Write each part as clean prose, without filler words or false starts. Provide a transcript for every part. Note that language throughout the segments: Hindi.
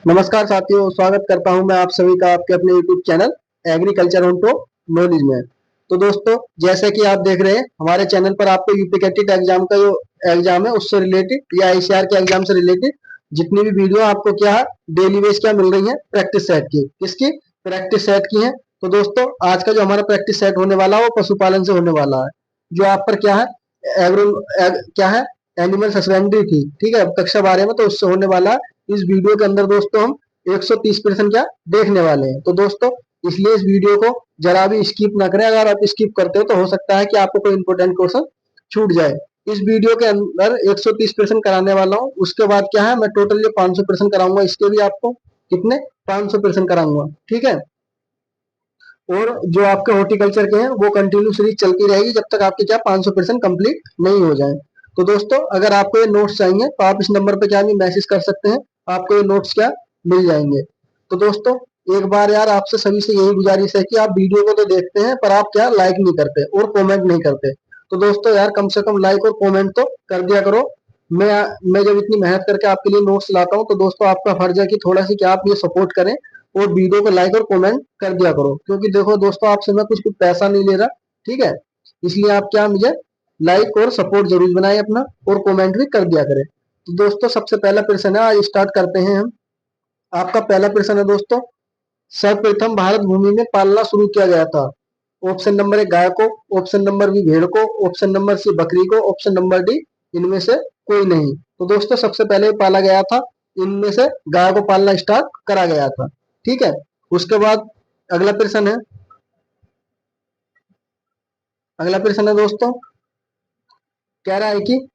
नमस्कार साथियों, स्वागत करता हूं मैं आप सभी का आपके अपने YouTube channel agriculture home to knowledge में। तो दोस्तों, जैसे कि आप देख रहे हैं हमारे चैनल पर आपको यूपी कैटेट एग्जाम का जो एग्जाम है उससे रिलेटेड या आईसीआर के एग्जाम से रिलेटेड जितनी भी वीडियो आपको क्या है डेली बेस क्या मिल रही है प्रैक्टिस सेट की। किसकी? प्रैक्टिस सेट की है। तो दोस्तों, आज का जो हमारा प्रैक्टिस सेट होने वाला है वो पशुपालन से होने वाला है। जो आप पर क्या है एग्रो क्या है एनिमल हस्बेंड्री थी, ठीक है, कक्षा 12 में, तो उससे होने वाला है। इस वीडियो के अंदर दोस्तों हम 130% क्या देखने वाले हैं। तो दोस्तों, इसलिए इस वीडियो को जरा भी स्किप ना करें। अगर आप स्किप करते हो तो हो सकता है कि आपको कोई इंपॉर्टेंट क्वेश्चन छूट जाए। इस वीडियो के अंदर 130% कराने वाला हूँ। उसके बाद क्या है, मैं टोटल 500% कराऊंगा। इसके भी आपको कितने 500% कराऊंगा, ठीक है। और जो आपके हॉर्टिकल्चर के हैं वो कंटिन्यू सीरीज चलती रहेगी जब तक आपके क्या 500% कंप्लीट नहीं हो जाए। तो दोस्तों, अगर आपको ये नोट्स चाहिए तो आप इस नंबर पे क्या भी मैसेज कर सकते हैं, आपको ये नोट्स क्या मिल जाएंगे। तो दोस्तों, एक बार यार आपसे सभी से यही गुजारिश है कि आप वीडियो को तो देखते हैं पर आप क्या लाइक नहीं करते और कमेंट नहीं करते। तो दोस्तों यार, कम से कम लाइक और कमेंट तो कर दिया करो। मैं मैं जब इतनी मेहनत करके आपके लिए नोट्स लाता हूँ तो दोस्तों आपका फर्ज है कि थोड़ा सी क्या आप ये सपोर्ट करें और वीडियो को लाइक और कमेंट कर दिया करो। क्योंकि देखो दोस्तों, आपसे मैं कुछ पैसा नहीं ले रहा, ठीक है। इसलिए आप क्या मुझे लाइक और सपोर्ट जरूर बनाए अपना, और कमेंट भी कर दिया करें। तो दोस्तों, सबसे पहला प्रश्न है, आज स्टार्ट करते हैं हम। आपका पहला प्रश्न है दोस्तों, सर्वप्रथम भारत भूमि में पालना शुरू किया गया था। ऑप्शन नंबर ए गाय को, ऑप्शन नंबर बी भेड़ को, ऑप्शन नंबर सी बकरी को, ऑप्शन नंबर डी इनमें से कोई नहीं। तो दोस्तों, सबसे पहले पाला गया था, इनमें से गाय को पालना स्टार्ट करा गया था, ठीक है। उसके बाद अगला प्रश्न है, अगला प्रश्न है दोस्तों, कह रहा है कि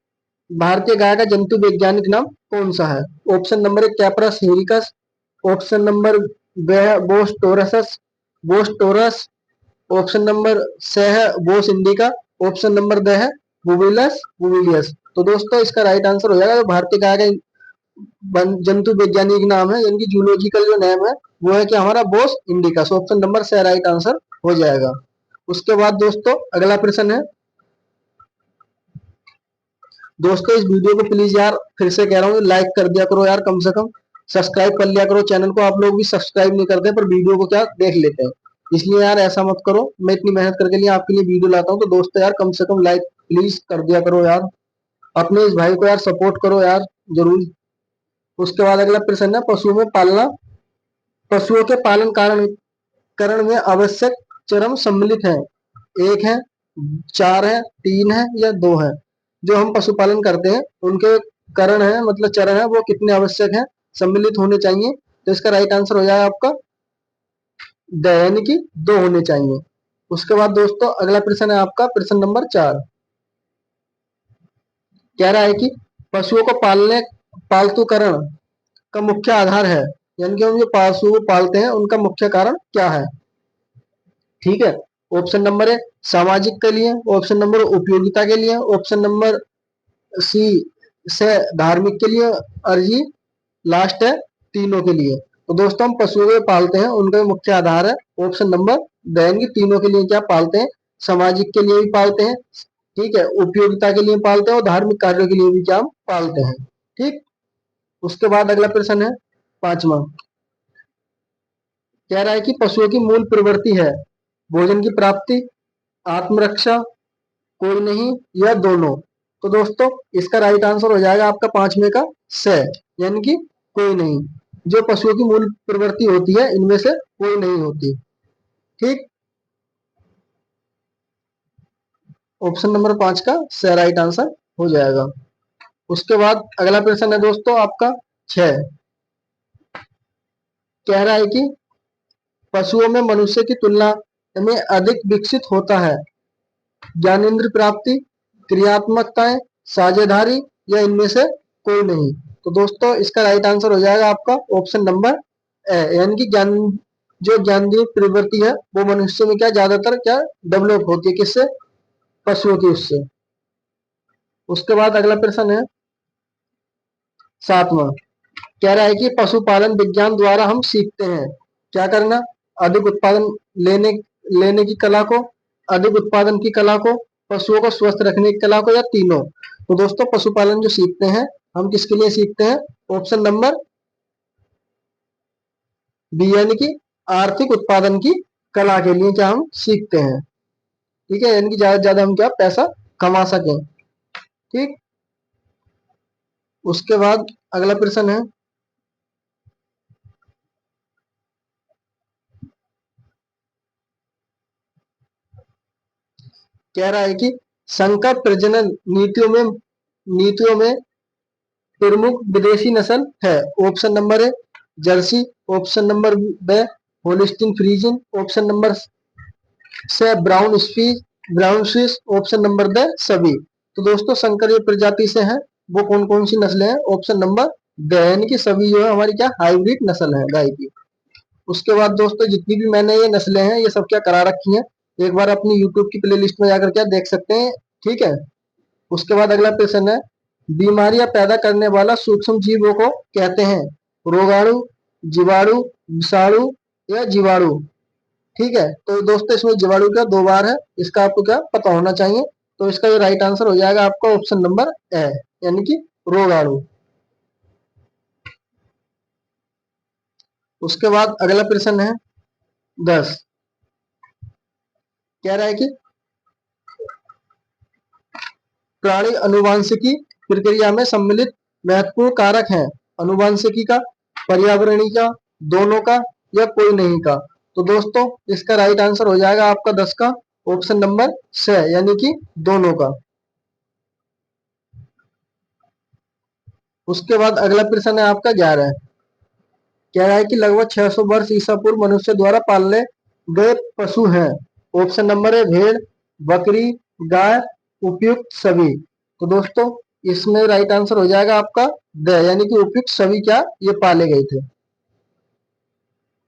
भारतीय गाय का जंतु वैज्ञानिक नाम कौन सा है। Option number A Capra hircus, option number B है Bos taurus, Bos taurus, option number C है Bos indicus, option number D है बुबिलस बुबिलियस। तो दोस्तों, इसका राइट आंसर हो जाएगा, जो भारतीय गाय का जंतु वैज्ञानिक नाम है यानी कि जूलॉजिकल जो नेम है वो है कि हमारा बोस इंडिकस। ऑप्शन नंबर से राइट आंसर हो जाएगा। उसके बाद दोस्तों, अगला प्रश्न है दोस्तों, इस वीडियो को प्लीज यार फिर से कह रहा हूँ लाइक कर दिया करो यार, कम से कम सब्सक्राइब कर लिया करो चैनल को। आप लोग भी सब्सक्राइब नहीं करते पर वीडियो को क्या देख लेते हैं, इसलिए यार ऐसा मत करो। मैं इतनी मेहनत करके लिए आपके लिए वीडियो लाता हूँ, तो दोस्तों यार कम से कम लाइक प्लीज कर दिया करो यार। अपने इस भाई को यार सपोर्ट करो यार जरूर। उसके बाद अगला प्रश्न है, पशुओं में पालना, पशुओं के पालन कारण करण में आवश्यक चरम सम्मिलित है। एक है, चार है, तीन है या दो है। जो हम पशुपालन करते हैं उनके करण है मतलब चरण है वो कितने आवश्यक है, सम्मिलित होने चाहिए। तो इसका राइट आंसर हो जाएगा आपका द, यानी कि दो होने चाहिए। उसके बाद दोस्तों, अगला प्रश्न है आपका प्रश्न नंबर 4। कह रहा है कि पशुओं को पालने पालतूकरण का मुख्य आधार है, यानी कि हम जो पशु को पालते हैं उनका मुख्य कारण क्या है, ठीक है। ऑप्शन नंबर है सामाजिक के लिए, ऑप्शन नंबर उपयोगिता के लिए, ऑप्शन नंबर सी से धार्मिक के लिए, और जी लास्ट है तीनों के लिए। तो दोस्तों, हम पशुओं को पालते हैं उनका मुख्य आधार है ऑप्शन नंबर बहन की तीनों के लिए क्या पालते हैं, सामाजिक के लिए भी पालते हैं, ठीक है, उपयोगिता के लिए पालते हैं और धार्मिक कार्यों के लिए भी क्या हम पालते हैं, ठीक। उसके बाद अगला प्रश्न है 5वां। कह रहा है कि पशुओं की मूल प्रवृत्ति है भोजन की प्राप्ति, आत्मरक्षा, कोई नहीं या दोनों। तो दोस्तों, इसका राइट आंसर हो जाएगा आपका 5वें का से, यानी कि कोई नहीं। जो पशुओं की मूल प्रवृत्ति होती है इनमें से कोई नहीं होती, ठीक। ऑप्शन नंबर 5 का से राइट आंसर हो जाएगा। उसके बाद अगला प्रश्न है दोस्तों आपका 6। कह रहा है कि पशुओं में मनुष्य की तुलना में अधिक विकसित होता है ज्ञानेंद्र प्राप्ति, क्रियात्मकताएं, साझेदारी या इनमें से कोई नहीं। तो दोस्तों, इसका राइट आंसर हो जाएगा आपका ऑप्शन नंबर ए, यानी कि ज्ञान जो ज्ञानेंद्रिय प्रवृत्ति है वो मनुष्य में क्या ज्यादातर क्या डेवलप होती है, किससे, पशुओं की उससे। उसके बाद अगला प्रश्न है 7वां। कह रहा है कि पशुपालन विज्ञान द्वारा हम सीखते हैं क्या करना, अधिक उत्पादन लेने लेने की कला को, अधिक उत्पादन की कला को, पशुओं को स्वस्थ रखने की कला को या तीनों। तो दोस्तों, पशुपालन जो सीखते हैं हम किसके लिए सीखते हैं, ऑप्शन नंबर बी यानी कि आर्थिक उत्पादन की कला के लिए क्या हम सीखते हैं। ठीक है, यानी कि ज्यादा से ज्यादा हम क्या पैसा कमा सकें। ठीक, उसके बाद अगला प्रश्न है, कह रहा है कि संकर प्रजनन नीतियों में प्रमुख विदेशी नस्ल है। Option number A Jersey, option number B Holstein Friesian, option number C Brown Swiss, option number D सभी। तो दोस्तों संकरीय प्रजाति से है वो कौन कौन सी नस्लें हैं? ऑप्शन नंबर द यानी कि सभी जो है हमारी क्या हाइब्रिड नस्ल है गाय की। उसके बाद दोस्तों जितनी भी मैंने ये नस्लें हैं ये सब क्या करा रखी हैं, एक बार अपनी यूट्यूब की प्ले लिस्ट में जाकर क्या देख सकते हैं। ठीक है, उसके बाद अगला प्रश्न है, बीमारियां पैदा करने वाला सूक्ष्म जीवों को कहते हैं? रोगाणु, जीवाणु, विषाणु या जीवाणु। ठीक है, तो दोस्तों इसमें जीवाणु का दो बार है, इसका आपको क्या पता होना चाहिए। तो इसका ये राइट आंसर हो जाएगा आपका ऑप्शन नंबर ए यानी कि रोगाणु। उसके बाद अगला प्रश्न है 10, कह रहा है कि प्राणी अनुवांशिकी प्रक्रिया में सम्मिलित महत्वपूर्ण कारक हैं? अनुवांशिकी का, पर्यावरणीय का, दोनों का या कोई नहीं का। तो दोस्तों इसका राइट आंसर हो जाएगा आपका 10 का ऑप्शन नंबर से यानी कि दोनों का। उसके बाद अगला प्रश्न है आपका 11, कह रहा है कि लगभग 600 वर्ष ईसा पूर्व मनुष्य द्वारा पाले गए पशु हैं? ऑप्शन नंबर है भेड़, बकरी, गाय, उपयुक्त सभी। तो दोस्तों इसमें राइट आंसर हो जाएगा आपका द यानी कि उपयुक्त सभी क्या ये पाले गए थे।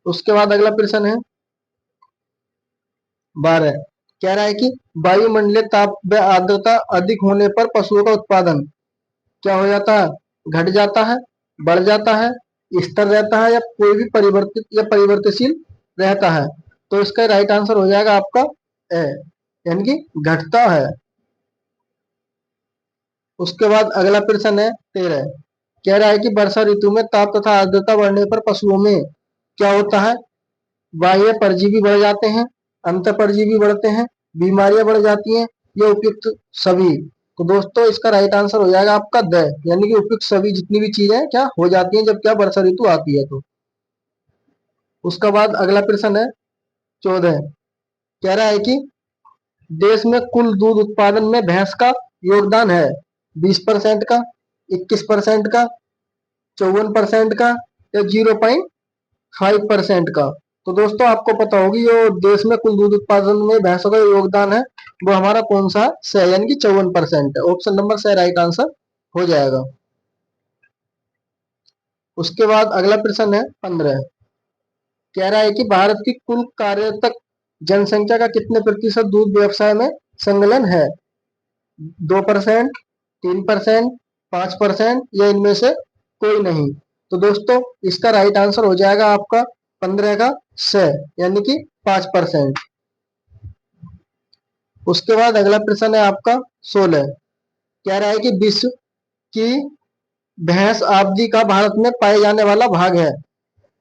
उसके बाद अगला प्रश्न है 12, कह रहा है कि वायुमंडलीय ताप व आर्द्रता अधिक होने पर पशुओं का उत्पादन क्या हो जाता है? घट जाता है, बढ़ जाता है, स्थिर रहता है या कोई भी परिवर्तित या परिवर्तनशील रहता है। तो इसका राइट आंसर हो जाएगा आपका ए यानी कि घटता है। उसके बाद अगला प्रश्न है 13, कह रहा है कि वर्षा ऋतु में ताप तथा आर्द्रता बढ़ने पर पशुओं में क्या होता है? बाह्य परजीवी बढ़ जाते हैं, अंत परजीवी बढ़ते हैं, बीमारियां बढ़ जाती हैं या उपयुक्त सभी। तो दोस्तों इसका राइट आंसर हो जाएगा आपका द यानी कि उपयुक्त सभी जितनी भी चीजें क्या हो जाती हैं जब क्या वर्षा ऋतु आती है तो। उसका बाद अगला प्रश्न है 14, कह रहा है कि देश में कुल दूध उत्पादन में भैंस का योगदान है? 20% का, 21% का, 54% का या 0.5% का। तो दोस्तों आपको पता होगी जो देश में कुल दूध उत्पादन में भैंसों का योगदान है वो हमारा कौन सा है? यानी कि 54% है। ऑप्शन नंबर से राइट आंसर हो जाएगा। उसके बाद अगला प्रश्न है 15, कह रहा है कि भारत की कुल कार्यरत जनसंख्या का कितने प्रतिशत दूध व्यवसाय में संलग्न है? 2%, 3%, 5% या इनमें से कोई नहीं। तो दोस्तों इसका राइट आंसर हो जाएगा आपका 15 का से यानी कि 5%। उसके बाद अगला प्रश्न है आपका 16, कह रहा है कि विश्व की भैंस आबादी का भारत में पाए जाने वाला भाग है?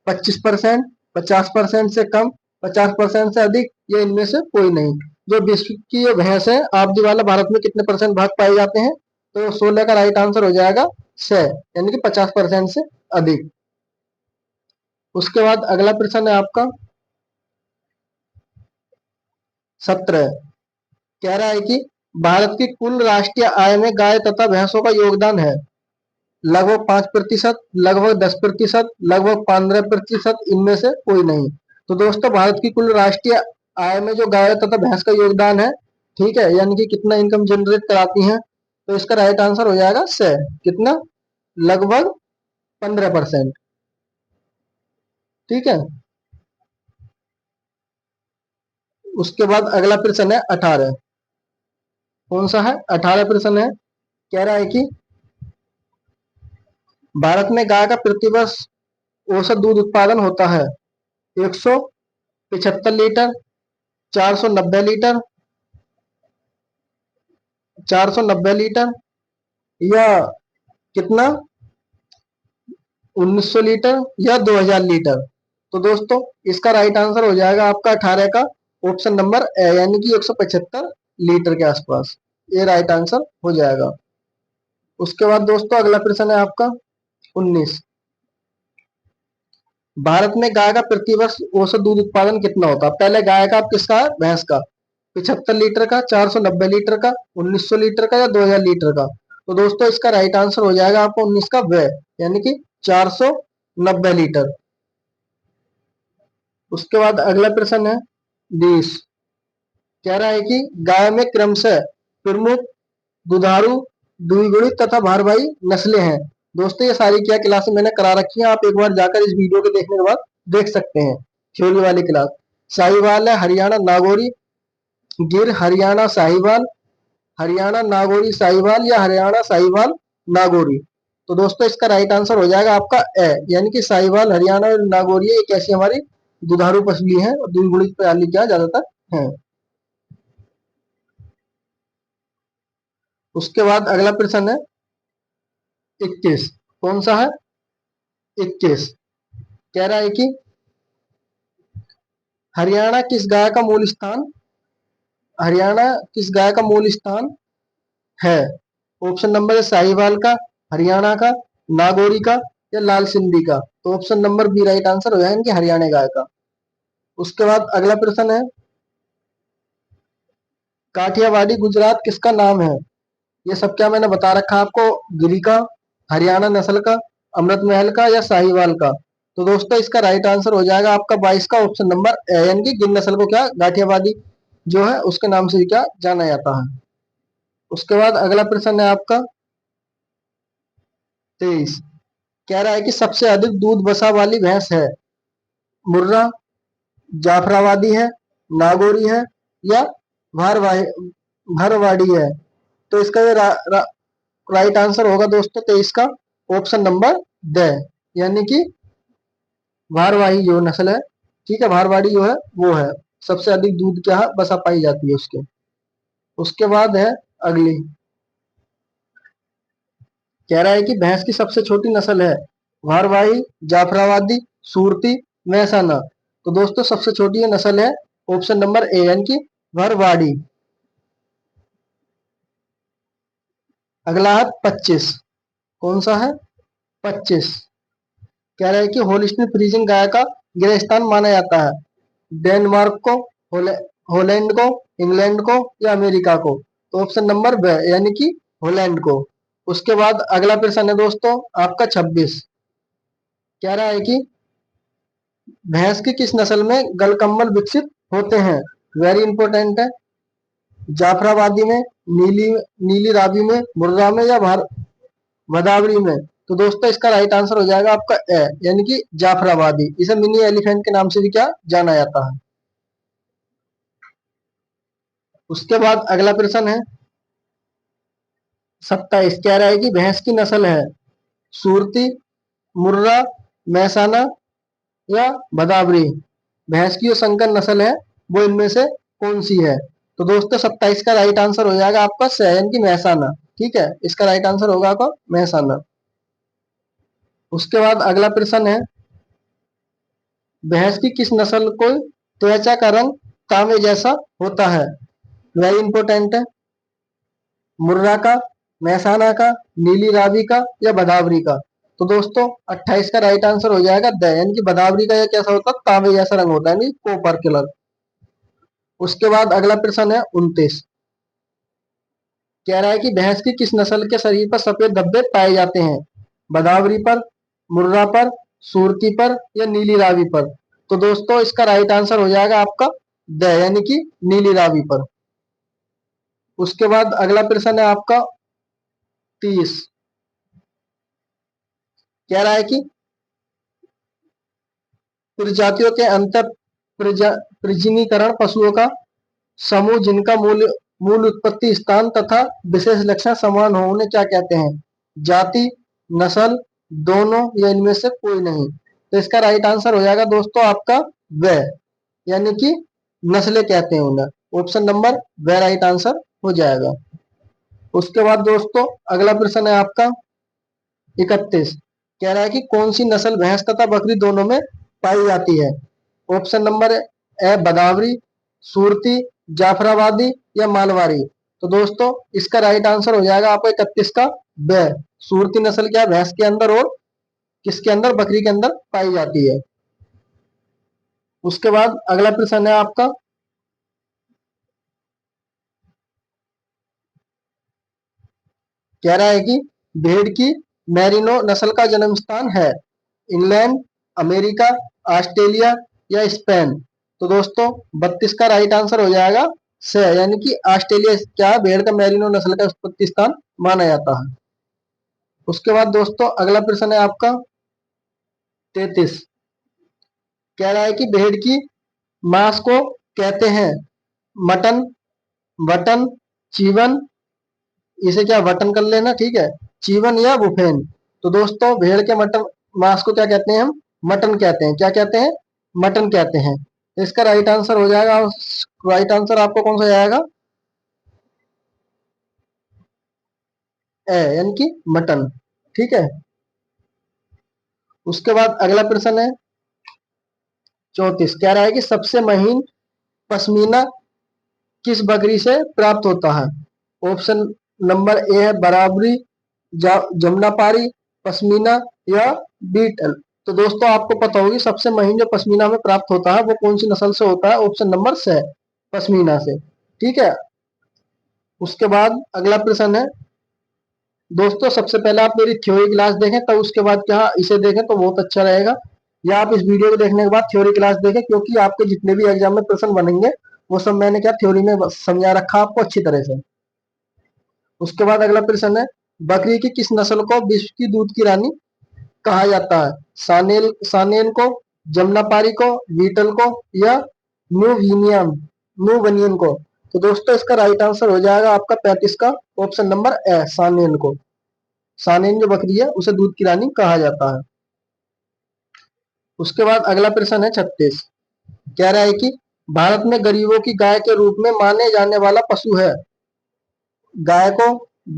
25%, 50% से कम, 50% से अधिक या इनमें से कोई नहीं। जो विश्व की जो भैंस है आबादी वाला भारत में कितने परसेंट भाग पाए जाते हैं? तो 16 का राइट आंसर हो जाएगा से यानी कि 50% से अधिक। उसके बाद अगला प्रश्न है आपका 17, कह रहा है कि भारत की कुल राष्ट्रीय आय में गाय तथा भैंसों का योगदान है? लगभग 5%, लगभग 10%, लगभग 15%, इनमें से कोई नहीं। तो दोस्तों भारत की कुल राष्ट्रीय आय में जो गाय तथा भैंस का योगदान है, ठीक है, यानी कि कितना इनकम जनरेट कराती हैं, तो इसका राइट आंसर हो जाएगा से कितना? लगभग 15%। ठीक है, उसके बाद अगला प्रश्न है 18, कौन सा है? 18 प्रश्न है, कह रहा है कि भारत में गाय का प्रतिवर्ष औसत दूध उत्पादन होता है? 175 लीटर, 490 लीटर, 490 लीटर या कितना 1900 लीटर या 2000 लीटर। तो दोस्तों इसका राइट आंसर हो जाएगा आपका 18 का ऑप्शन नंबर ए, यानी कि 175 लीटर के आसपास। ये राइट आंसर हो जाएगा। उसके बाद दोस्तों अगला प्रश्न है आपका 19। भारत में गाय का प्रतिवर्ष औसत दूध उत्पादन कितना होता है? पहले गाय का, किसका है? भैंस का। 75 लीटर का, 490 लीटर का, 1900 लीटर का या 2000 लीटर का? तो दोस्तों इसका राइट आंसर हो जाएगा आपको 19 का व, यानी कि 490 लीटर। उसके बाद अगला प्रश्न है 20। कह रहा है कि गाय में क्रमशः प्रमुख दुधारू, द्विगुणित तथा भारवाही नस्लें हैं। दोस्तों ये सारी क्या क्लास मैंने करा रखी है, आप एक बार जाकर इस वीडियो के देखने के बाद देख सकते हैं। थ्योरी वाली क्लास साहिवाल है, हरियाणा नागौरी, गिर हरियाणा साहिवाल, हरियाणा नागौरी साहिवाल या हरियाणा साहिवाल नागौरी? तो दोस्तों इसका राइट आंसर हो जाएगा आपका ए, यानी कि साहिवाल, हरियाणा और नागौरी एक ऐसी हमारी दुधारू पशु है और द्विगुणित प्रणाली क्या ज्यादातर है। उसके बाद अगला प्रश्न है 21। कौन सा है? 21। कह रहा है कि हरियाणा किस गाय का मूल स्थान, हरियाणा किस गाय का मूल स्थान है? ऑप्शन नंबर है साहिवाल का, हरियाणा का, नागौरी का या लाल सिंधी का? तो option number B right answer हो जाएगा कि हरियाणा गाय का। उसके बाद अगला प्रश्न है काठियावाड़ी गुजरात किसका नाम है? ये सब क्या मैंने बता रखा है आपको, गिरी का, हरियाणा नस्ल का, अमृत महल का या साहिवाल का? तो दोस्तों इसका राइट आंसर हो जाएगा आपका 22 का ऑप्शन नंबर ए, यानी कि गिर नस्ल को क्या गाठियावाड़ी जो है उसके नाम से क्या जाना जाता है। उसके बाद अगला प्रश्न है आपका 23। कह रहा है कि सबसे अधिक दूध वसा वाली भैंस है? मुर्रा, जाफराबादी है, नागौरी है या भारवाड़ी है? तो इसका ये राइट आंसर होगा दोस्तों 23 का ऑप्शन नंबर ड, यानी कि भारवाही जो नस्ल है, ठीक है, भारवाड़ी जो है वो है सबसे अधिक दूध क्या है बसा पाई जाती है उसके। उसके बाद है अगली, कह रहा है कि भैंस की सबसे छोटी नस्ल है भारवाही, जाफराबादी, सूरती, मैसाना? तो दोस्तों सबसे छोटी नस्ल है ऑप्शन नंबर ए, यानी कि भारवाड़ी। अगला है 25। कौन सा है? 25। कह रहा है कि होलिस्टीन फ्रीजियन गाय का गृह स्थान माना जाता है डेनमार्क को, हॉलैंड को, इंग्लैंड को या अमेरिका को? तो ऑप्शन नंबर ब, यानी कि हॉलैंड को। उसके बाद अगला प्रश्न है दोस्तों आपका 26। कह रहा है कि भैंस की किस नस्ल में गलकम्बल विकसित होते हैं? वेरी इंपॉर्टेंट है। जाफराबादी में, नीली नीली रावी में, मुर्रा में या भदावरी में? तो दोस्तों इसका राइट आंसर हो जाएगा आपका ए, यानी कि जाफराबादी। इसे मिनी एलिफेंट के नाम से भी क्या जाना जाता है। उसके बाद अगला प्रश्न है 27। कह रहा है कि भैंस की नस्ल है सूरती, मुर्रा, मैसाना या भदावरी? भैंस की जो संकर नस्ल है वो इनमें से कौन सी है? तो दोस्तों 27 का राइट आंसर हो जाएगा आपका स, यानी कि मैसाना। ठीक है, इसका राइट आंसर होगा आपका मैसाना। उसके बाद अगला प्रश्न है भैंस की किस नस्ल को त्वचा का रंग तांबे जैसा होता है? वेरी इंपॉर्टेंट है। मुर्रा का, मैसाना का, नीली रावी का या भदावरी का? तो दोस्तों 28 का राइट आंसर हो जाएगा द, यानी कि भदावरी का यह कैसा होता है तांबे जैसा रंग होता है, यानी कॉपर कलर। उसके बाद अगला प्रश्न है 29। कह रहा है कि भैंस की किस नस्ल के शरीर पर सफेद धब्बे पाए जाते हैं? भदावरी पर, मुर्रा पर, सूरती पर या नीली रावी पर? तो दोस्तों इसका राइट आंसर हो जाएगा आपका द, यानी कि नीली रावी पर। उसके बाद अगला प्रश्न है आपका 30। कह रहा है कि प्रजातियों के अंतर प्रजनीकरण पशुओं का समूह जिनका मूल मूल उत्पत्ति स्थान तथा विशेष लक्षण समान हो उन्हें क्या कहते हैं? जाति, नस्ल, दोनों या इनमें से कोई नहीं? तो इसका राइट आंसर हो जाएगा दोस्तों आपका व, यानी कि नस्लें कहते हैं उन्हें। ऑप्शन नंबर व राइट आंसर हो जाएगा। उसके बाद दोस्तों अगला प्रश्न है आपका 31। कह रहा है कि कौन सी नस्ल भैंस तथा बकरी दोनों में पाई जाती है? Option number A Bhadawari, Surti, Jafarabadi या मालवारी। तो दोस्तों इसका राइट आंसर हो जाएगा आपका 31 का ब। सूरती नस्ल क्या भैंस के अंदर और किसके अंदर, बकरी के अंदर पाई जाती है। उसके बाद अगला प्रश्न है आपका, कह रहा है कि भेड़ की मैरिनो नस्ल का जन्म स्थान है इंग्लैंड, अमेरिका, ऑस्ट्रेलिया या स्पेन। तो दोस्तों 32 का राइट आंसर हो जाएगा से, यानी कि ऑस्ट्रेलिया क्या भेड़ का मैरिनो नस्ल का उत्पत्ति स्थान माना जाता है। उसके बाद दोस्तों अगला प्रश्न है आपका 33, कह रहा है कि भेड़ की मांस को कहते हैं मटन, वटन, चीवन, इसे क्या वटन कर लेना, ठीक है, चीवन या बुफेन। तो दोस्तों भेड़ के मटन मांस को क्या कहते हैं, हम मटन कहते हैं। क्या कहते हैं, मटन कहते हैं। तो इसका राइट आंसर हो जाएगा, राइट आंसर आपको कौन सा जाएगा, ए, यानी कि मटन, ठीक है। उसके बाद अगला प्रश्न है 34, कह रहा है कि सबसे महीन पश्मीना किस बकरी से प्राप्त होता है? ऑप्शन नंबर ए है बराबरी, जमुनापारी, पश्मीना या बीटल। तो दोस्तों आपको पता होगी सबसे महीन जो पश्मीना में प्राप्त होता है वो कौन सी नस्ल से होता है? ऑप्शन नंबर से, पश्मीना से, ठीक है। उसके बाद अगला प्रश्न है दोस्तों, सबसे पहले आप मेरी थ्योरी क्लास देखें तब उसके बाद क्या इसे देखें तो बहुत अच्छा रहेगा, या आप इस वीडियो को देखने के बाद थ्योरी क्लास देखें, क्योंकि आपके जितने भी एग्जाम में प्रश्न बनेंगे वो सब मैंने क्या थ्योरी में समझा रखा आपको अच्छी तरह से। उसके बाद अगला प्रश्न है, बकरी की किस नस्ल को विश्व की दूध की रानी कहा जाता है? सानेन को, जमुनापारी को, बीटल को या न्यूवीनियन न्यूवनियन को। तो दोस्तों इसका राइट आंसर हो जाएगा आपका 35 का ऑप्शन नंबर ए, सानेन को। सानेन जो बकरी है उसे दूध की रानी कहा जाता है। उसके बाद अगला प्रश्न है 36, कह रहा है कि भारत में गरीबों की गाय के रूप में माने जाने वाला पशु है? गाय को,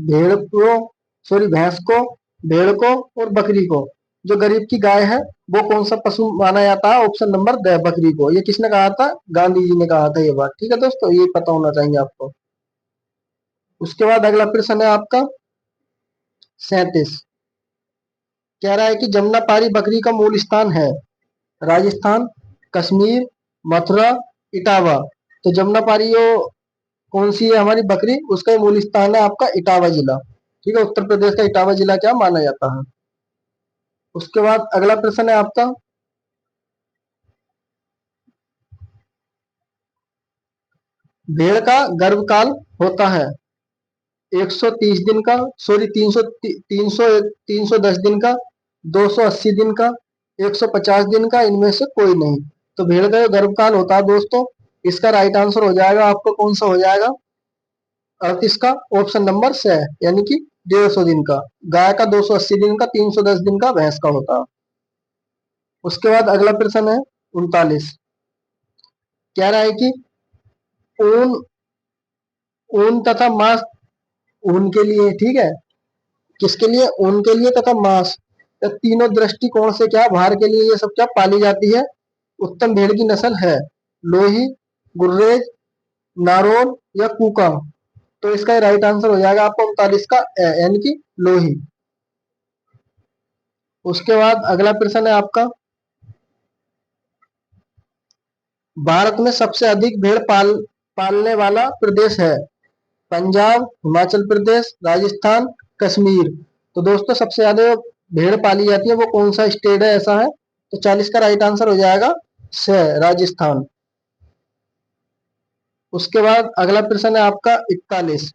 भेड़ को, सॉरी भैंस को, भेड़ को और बकरी को। जो गरीब की गाय है वो कौन सा पशु माना जाता है? ऑप्शन नंबर द, बकरी को। ये किसने कहा था? गांधी जी ने कहा था ये बात, ठीक है दोस्तों, ये पता होना चाहिए आपको। उसके बाद अगला प्रश्न है आपका 37, कह रहा है कि जमुनापारी बकरी का मूल स्थान है राजस्थान, कश्मीर, मथुरा, इटावा। तो जमुनापारी जो कौन सी है हमारी बकरी, उसका मूल स्थान है आपका इटावा जिला, ठीक है, उत्तर प्रदेश का इटावा जिला क्या माना जाता है। उसके बाद अगला प्रश्न है आपका, भेड़ का गर्भकाल होता है 130 दिन का, सॉरी 310 दिन का, 280 दिन का, 150 दिन का, इनमें से कोई नहीं। तो भेड़ का जो गर्भकाल होता है दोस्तों, इसका राइट आंसर हो जाएगा आपको कौन सा हो जाएगा, 38 का ऑप्शन नंबर से, यानी कि 150 दिन का गाय का, 280 दिन का, 310 दिन का भैंस का होता है। उसके बाद अगला प्रश्न है 39, कह रहा है कि ऊन ऊन तथा मांस, ऊन के लिए, ठीक है, किसके लिए? ऊन के लिए तथा मांस, तो तीनों दृष्टिकोण से क्या भार के लिए ये सब क्या पाली जाती है? उत्तम भेड़ की नस्ल है लोही, गुर्रेज, नारोल या कूका। तो इसका राइट आंसर हो जाएगा आपको 39 का यानी कि लोही। उसके बाद अगला प्रश्न है आपका, भारत में सबसे अधिक भेड़ पालने वाला प्रदेश है पंजाब, हिमाचल प्रदेश, राजस्थान, कश्मीर। तो दोस्तों सबसे ज्यादा भेड़ पाली जाती है वो कौन सा स्टेट है ऐसा है? तो 40 का राइट आंसर हो जाएगा से, राजस्थान। उसके बाद अगला प्रश्न है आपका 41,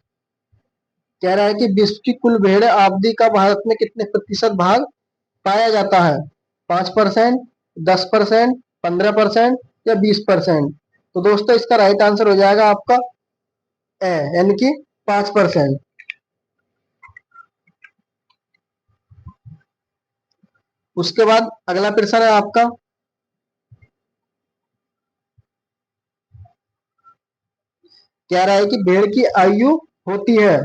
कह रहा है कि विश्व की कुल भेड़ आबादी का भारत में कितने प्रतिशत भाग पाया जाता है? 5%, 10%, 15% या 20%। तो दोस्तों इसका राइट आंसर हो जाएगा आपका ए, यानी कि 5%। उसके बाद अगला प्रश्न है आपका, कह रहा है कि भेड़ की आयु होती है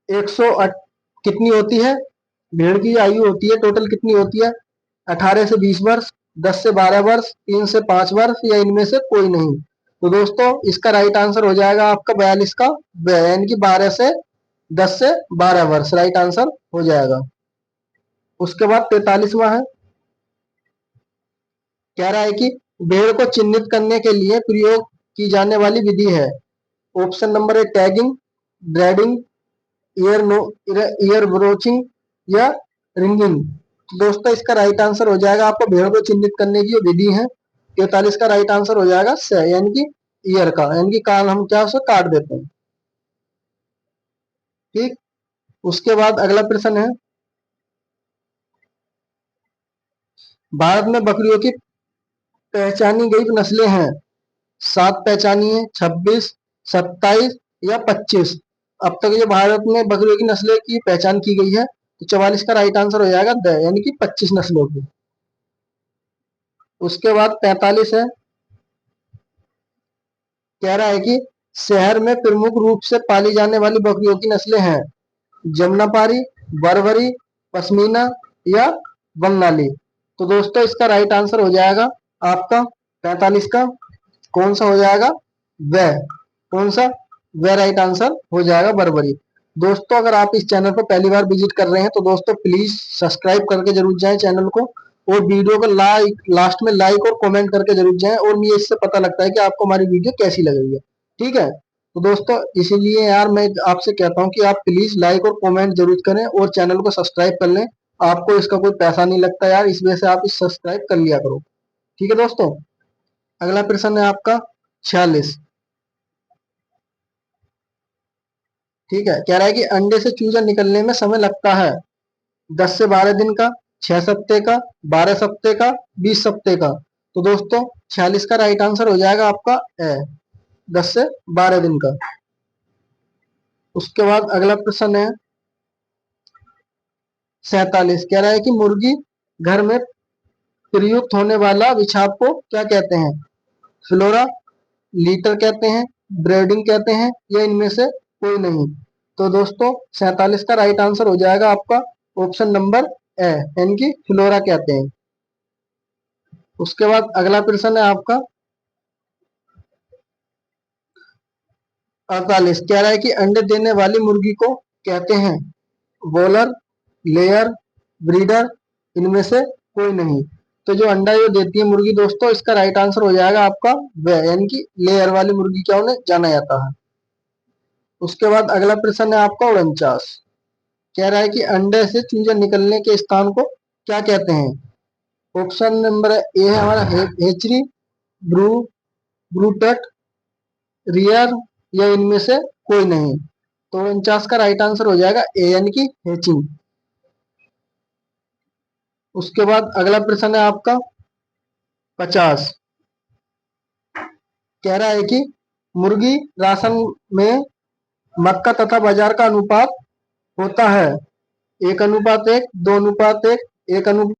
100, कितनी होती है? भेड़ की आयु होती है टोटल कितनी होती है? 18 से 20 वर्ष, 10 से 12 वर्ष, 3 से 5 वर्ष या इनमें से कोई नहीं। तो दोस्तों इसका राइट आंसर हो जाएगा आपका 42 का, यानी कि 10 से 12 वर्ष राइट आंसर हो जाएगा। उसके बाद 43वां है, कह रहा है कि भेड़ को चिन्हित करने के लिए प्रयोग की जाने वाली विधि है। Option number A tagging, branding, ear no ear broaching या रिंगिंग। तो दोस्तों इसका राइट आंसर हो जाएगा आपको भेड़ को चिन्हित करने की जो विधि है 43 का राइट आंसर हो जाएगा यानी कि ईयर का, यानी कि कान हम क्या उसे काट देते हैं। ठीक, उसके बाद अगला प्रश्न है, भारत में बकरियों की पहचानी गई नस्लें हैं। 7 पहचानी है, 26, 27 या 25। अब तक ये भारत में बकरियों की नस्लें की पहचान की गई है, तो 44 का राइट आंसर हो जाएगा यानी कि 25 नस्लों की। उसके बाद 45 है, कह रहा है कि शहर में प्रमुख रूप से पाली जाने वाली बकरियों की नस्लें हैं। जमुनापारी, बर्बरी, पश्मीना या बंगाली। तो दोस्तों इसका राइट आंसर हो जाएगा आपका 45 का कौन सा हो जाएगा, वह कौन सा, वह राइट आंसर हो जाएगा बर्बरी। दोस्तों अगर आप इस चैनल पर पहली बार विजिट कर रहे हैं तो दोस्तों प्लीज सब्सक्राइब करके जरूर जाएं चैनल को, और वीडियो को लास्ट में लाइक और कमेंट करके जरूर जाएं, और मुझे इससे पता लगता है कि आपको हमारी वीडियो कैसी लग रही है। ठीक है, तो दोस्तों इसीलिए यार मैं आपसे कहता हूँ कि आप प्लीज लाइक और कमेंट जरूर करें और चैनल को सब्सक्राइब कर लें। आपको इसका कोई पैसा नहीं लगता यार, इस वजह से आप इस सब्सक्राइब कर लिया करो। ठीक है दोस्तों, अगला प्रश्न है आपका 46। ठीक है, कह रहा है कि अंडे से चूजा निकलने में समय लगता है 10 से 12 दिन का, 6 सप्ते का, 12 सप्ते का, 20 सप्ते का। तो दोस्तों 46 का राइट आंसर हो जाएगा आपका 10 से 12 दिन का। उसके बाद अगला प्रश्न है 47, कह रहा है कि मुर्गी घर में प्रयुक्त होने वाला विछाप को क्या कहते हैं। फ्लोरा, लीटर कहते हैं, ब्रीडिंग कहते हैं या इनमें से कोई नहीं। तो दोस्तों 47 का राइट आंसर हो जाएगा आपका ऑप्शन नंबर ए, यानी कि फ्लोरा कहते हैं। उसके बाद अगला प्रश्न है आपका 48, कह रहा है कि अंडे देने वाली मुर्गी को कहते हैं बॉलर, लेयर, ब्रीडर, इनमें से कोई नहीं। तो जो अंडा जो देती है मुर्गी दोस्तों इसका राइट आंसर हो जाएगा आपका वह, यानी कि लेयर वाली मुर्गी क्या उन्हें जाना जाता है। उसके बाद अगला प्रश्न है आपका 49, कह रहा है कि अंडे से चूजा निकलने के स्थान को क्या कहते हैं। ऑप्शन नंबर ए है हमारा हेचरी, ब्रू ब्रूटट, रियर या इनमें से कोई नहीं। तो 49 का राइट आंसर हो जाएगा ए, यानी कि हेचिंग। उसके बाद अगला प्रश्न है आपका 50, कह रहा है कि मुर्गी राशन में मक्का तथा बाजार का अनुपात होता है 1:1, 2:1, 1:1